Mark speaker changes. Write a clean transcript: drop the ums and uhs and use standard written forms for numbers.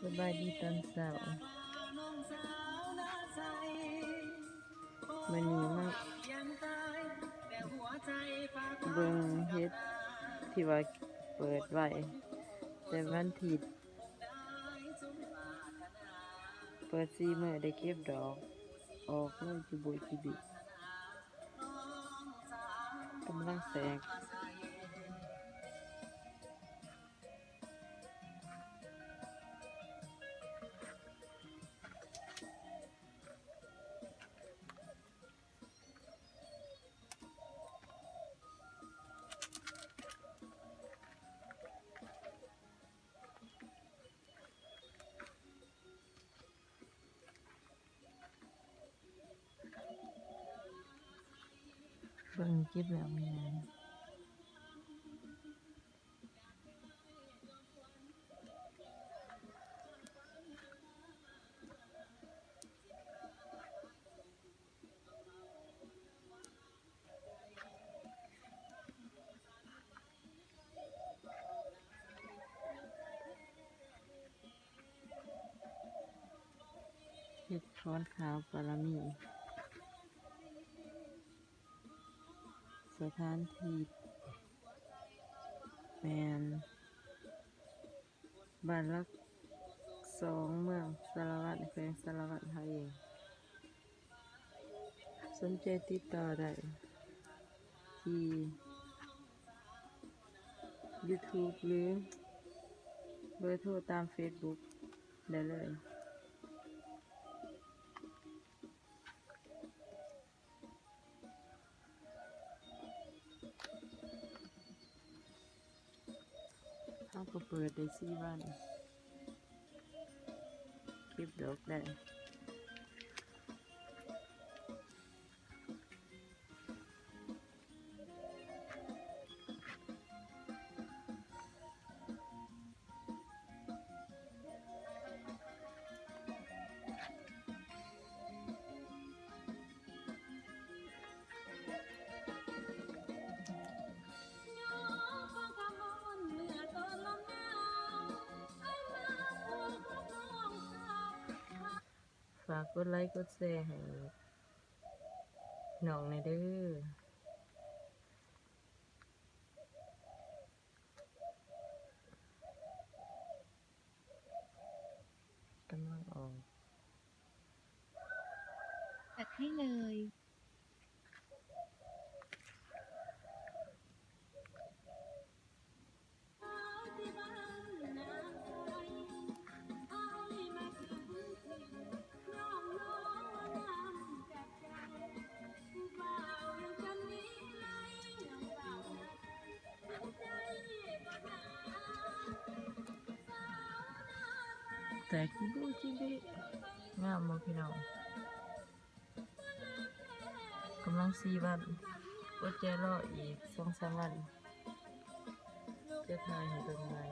Speaker 1: สบายดีตอนเช้ามันนี้มาเบิ่งเฮ็ดที่ว่าเปิดไว้แต่วันที่เปิด4 มื้อได้เก็บดอกออกเลยจุบุยจิบิกำลังแตกเบิ่งเก็บแล้วแม่นเฮ็ดค้อนขาวปรมีสถานที่แม่นบ้านลัก2เมืองสารวัตรแขวงสารวัตรเฮาเองสนใจติดต่อได้ที่ YouTube หรือเบอร์โทรตาม Facebook ได้เลยเขาก็เปิดได้4 วันเก็บดอกได้ฝากกดไลค์กดแชร์ให้น้องในอยเด้อกำลังออก
Speaker 2: จัดให้เลย
Speaker 1: แต่คิดดูจิบิงามบ่พี่น้องกำลัง4 วันอดใจรออีก2-3 วันจะถ่ายให้เบิ่งใหม่